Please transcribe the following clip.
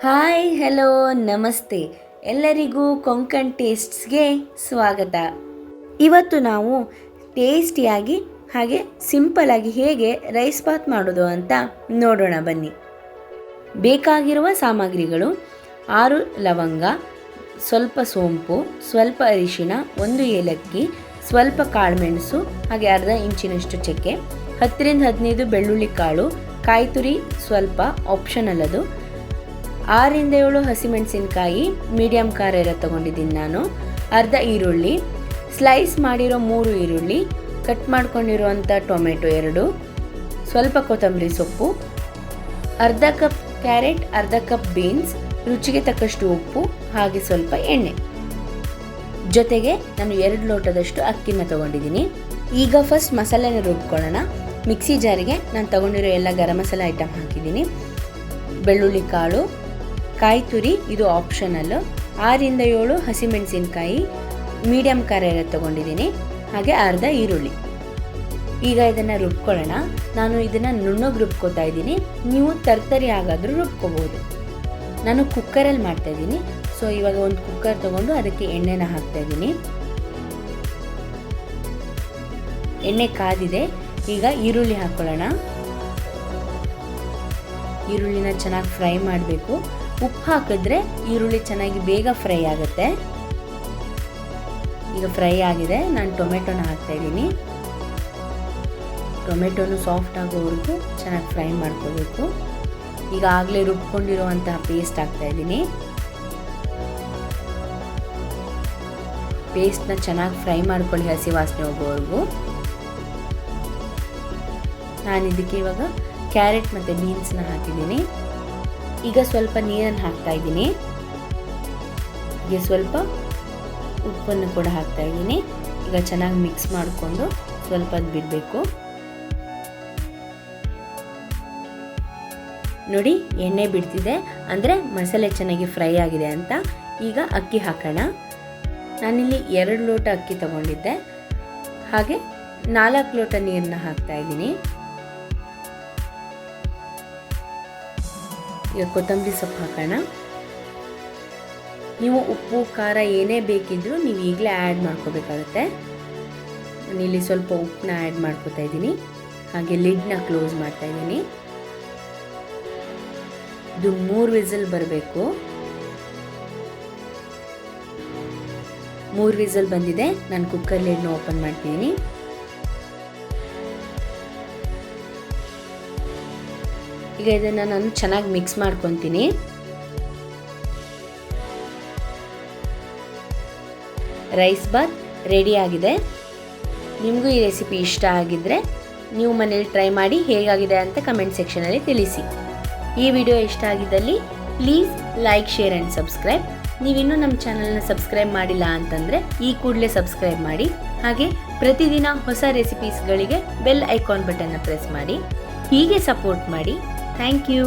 Hi hello ನಮಸ್ತೆ ಎಲ್ಲರಿಗೂ ಕೊಂಕಣ್ ಟೇಸ್ಟ್ಸ್ಗೆ ಸ್ವಾಗತ. ಇವತ್ತು ನಾವು ಟೇಸ್ಟಿಯಾಗಿ ಹಾಗೆ ಸಿಂಪಲಾಗಿ ಹೇಗೆ ರೈಸ್ ಬಾತ್ ಮಾಡೋದು ಅಂತ ನೋಡೋಣ ಬನ್ನಿ. ಬೇಕಾಗಿರುವ ಸಾಮಗ್ರಿಗಳು 6 ಲವಂಗ, ಸ್ವಲ್ಪ ಸೋಂಪು, ಸ್ವಲ್ಪ ಅರಿಶಿನ, 1 ಏಲಕ್ಕಿ, ಸ್ವಲ್ಪ ಕಾಳುಮೆಣಸು, ಹಾಗೆ ಅರ್ಧ ಇಂಚಿನಷ್ಟು ಚಕ್ಕೆ, 10 ರಿಂದ 15 ಬೆಳ್ಳುಳ್ಳಿ ಕಾಳು, ಕಾಯಿ ತುರಿ ಸ್ವಲ್ಪ ಆಪ್ಷನಲ್ ಅದು, 6 ರಿಂದ 7 ಹಸಿಮೆಣಸಿನಕಾಯಿ ಮೀಡಿಯಂ ಖಾರ ಇರೋ ತಗೊಂಡಿದ್ದೀನಿ ನಾನು, ಅರ್ಧ ಈರುಳ್ಳಿ, ಸ್ಲೈಸ್ ಮಾಡಿರೋ 3 ಈರುಳ್ಳಿ, ಕಟ್ ಮಾಡ್ಕೊಂಡಿರುವಂಥ ಟೊಮೆಟೊ 2, ಸ್ವಲ್ಪ ಕೊತ್ತಂಬರಿ ಸೊಪ್ಪು, ಅರ್ಧ ಕಪ್ ಕ್ಯಾರೆಟ್, ಅರ್ಧ ಕಪ್ ಬೀನ್ಸ್, ರುಚಿಗೆ ತಕ್ಕಷ್ಟು ಉಪ್ಪು, ಹಾಗೆ ಸ್ವಲ್ಪ ಎಣ್ಣೆ. ಜೊತೆಗೆ ನಾನು 2 ಲೋಟದಷ್ಟು ಅಕ್ಕಿನ ತಗೊಂಡಿದ್ದೀನಿ. ಈಗ ಫಸ್ಟ್ ಮಸಾಲೆನ ರುಬ್ಕೊಳ್ಳೋಣ. ಮಿಕ್ಸಿ ಜಾರಿಗೆ ನಾನು ತಗೊಂಡಿರೋ ಎಲ್ಲ ಗರಂ ಮಸಾಲೆ ಐಟಮ್ ಹಾಕಿದ್ದೀನಿ. ಬೆಳ್ಳುಳ್ಳಿ ಕಾಳು, ಕಾಯಿ ತುರಿ ಇದು ಆಪ್ಷನಲ್ಲು, 6 ರಿಂದ 7 ಹಸಿಮೆಣಸಿನಕಾಯಿ ಮೀಡಿಯಂ ಖಾರ ಎಲ್ಲ ತಗೊಂಡಿದ್ದೀನಿ, ಹಾಗೆ ಅರ್ಧ ಈರುಳ್ಳಿ. ಈಗ ಇದನ್ನು ರುಬ್ಕೊಳ್ಳೋಣ. ನಾನು ಇದನ್ನು ನುಣ್ಣಗೆ ರುಬ್ಕೋತಾ ಇದ್ದೀನಿ, ನೀವು ತರ್ತರಿ ಆಗಾದರೂ ರುಬ್ಕೋಬೋದು. ನಾನು ಕುಕ್ಕರಲ್ಲಿ ಮಾಡ್ತಾಯಿದ್ದೀನಿ. ಸೊ ಇವಾಗ ಒಂದು ಕುಕ್ಕರ್ ತೊಗೊಂಡು ಅದಕ್ಕೆ ಎಣ್ಣೆನ ಹಾಕ್ತಾಯಿದ್ದೀನಿ. ಎಣ್ಣೆ ಕಾದಿದೆ. ಈಗ ಈರುಳ್ಳಿ ಹಾಕ್ಕೊಳ್ಳೋಣ. ಈರುಳ್ಳಿನ ಚೆನ್ನಾಗಿ ಫ್ರೈ ಮಾಡಬೇಕು. ಉಪ್ಪು ಹಾಕಿದ್ರೆ ಈರುಳ್ಳಿ ಚೆನ್ನಾಗಿ ಬೇಗ ಫ್ರೈ ಆಗುತ್ತೆ. ಈಗ ಫ್ರೈ ಆಗಿದೆ. ನಾನು ಟೊಮೆಟೊನ ಹಾಕ್ತಾಯಿದ್ದೀನಿ. ಟೊಮೆಟೊನು ಸಾಫ್ಟ್ ಆಗೋವರೆಗೂ ಚೆನ್ನಾಗಿ ಫ್ರೈ ಮಾಡ್ಕೋಬೇಕು. ಈಗ ಆಗಲೇ ರುಬ್ಕೊಂಡಿರುವಂತಹ ಪೇಸ್ಟ್ ಹಾಕ್ತಾಯಿದ್ದೀನಿ. ಪೇಸ್ಟ್ನ ಚೆನ್ನಾಗಿ ಫ್ರೈ ಮಾಡ್ಕೊಳ್ಳಿ ಹಸಿ ವಾಸನೆ ಹೋಗೋವರೆಗೂ. ನಾನು ಇದಕ್ಕೆ ಇವಾಗ ಕ್ಯಾರೆಟ್ ಮತ್ತು ಬೀನ್ಸ್ನ ಹಾಕಿದ್ದೀನಿ. ಈಗ ಸ್ವಲ್ಪ ನೀರನ್ನು ಹಾಕ್ತಾ ಇದ್ದೀನಿ. ಈಗ ಸ್ವಲ್ಪ ಉಪ್ಪನ್ನು ಕೂಡ ಹಾಕ್ತಾ ಇದ್ದೀನಿ. ಈಗ ಚೆನ್ನಾಗಿ ಮಿಕ್ಸ್ ಮಾಡಿಕೊಂಡು ಸ್ವಲ್ಪ ಹೊತ್ತು ಬಿಡಬೇಕು. ನೋಡಿ ಎಣ್ಣೆ ಬಿಡ್ತಿದೆ, ಅಂದರೆ ಮಸಾಲೆ ಚೆನ್ನಾಗಿ ಫ್ರೈ ಆಗಿದೆ ಅಂತ. ಈಗ ಅಕ್ಕಿ ಹಾಕೋಣ. ನಾನಿಲ್ಲಿ 2 ಲೋಟ ಅಕ್ಕಿ ತಗೊಂಡಿದ್ದೆ, ಹಾಗೆ 4 ಲೋಟ ನೀರನ್ನ ಹಾಕ್ತಾ ಇದ್ದೀನಿ. ಈಗ ಕೊತ್ತಂಬರಿ ಸೊಪ್ಪು ಹಾಕೋಣ. ನೀವು ಉಪ್ಪು ಖಾರ ಏನೇ ಬೇಕಿದ್ರೂ ನೀವು ಈಗಲೇ ಆ್ಯಡ್ ಮಾಡ್ಕೋಬೇಕಾಗುತ್ತೆ. ನಾನಿಲ್ಲಿ ಸ್ವಲ್ಪ ಉಪ್ಪನ್ನ ಆ್ಯಡ್ ಮಾಡ್ಕೋತಾ ಇದ್ದೀನಿ. ಹಾಗೆ ಲಿಡ್ನ ಕ್ಲೋಸ್ ಮಾಡ್ತಾ ಇದ್ದೀನಿ. ಇದು 3 ವಿಸಿಲ್ ಬರಬೇಕು. 3 ವಿಸಿಲ್ ಬಂದಿದೆ. ನಾನು ಕುಕ್ಕರ್ ಲಿಡ್ನ ಓಪನ್ ಮಾಡ್ತಿದ್ದೀನಿ. ಈಗ ಇದನ್ನು ನಾನು ಚೆನ್ನಾಗಿ ಮಿಕ್ಸ್ ಮಾಡ್ಕೊತೀನಿ. ರೈಸ್ ಬಾತ್ ರೆಡಿ ಆಗಿದೆ. ನಿಮಗೂ ಈ ರೆಸಿಪಿ ಇಷ್ಟ ಆಗಿದ್ದರೆ ನೀವು ಮನೇಲಿ ಟ್ರೈ ಮಾಡಿ ಹೇಗಾಗಿದೆ ಅಂತ ಕಮೆಂಟ್ ಸೆಕ್ಷನಲ್ಲಿ ತಿಳಿಸಿ. ಈ ವಿಡಿಯೋ ಇಷ್ಟ ಆಗಿದ್ದಲ್ಲಿ please like, share and subscribe. ನೀವಿನ್ನೂ ನಮ್ಮ ಚಾನಲ್ನ ಸಬ್ಸ್ಕ್ರೈಬ್ ಮಾಡಿಲ್ಲ ಅಂತಂದರೆ ಈ ಕೂಡಲೇ ಸಬ್ಸ್ಕ್ರೈಬ್ ಮಾಡಿ. ಹಾಗೆ ಪ್ರತಿದಿನ ಹೊಸ ರೆಸಿಪೀಸ್ಗಳಿಗೆ ಬೆಲ್ ಐಕಾನ್ ಬಟನ್ನ ಪ್ರೆಸ್ ಮಾಡಿ. ಹೀಗೆ ಸಪೋರ್ಟ್ ಮಾಡಿ. Thank you.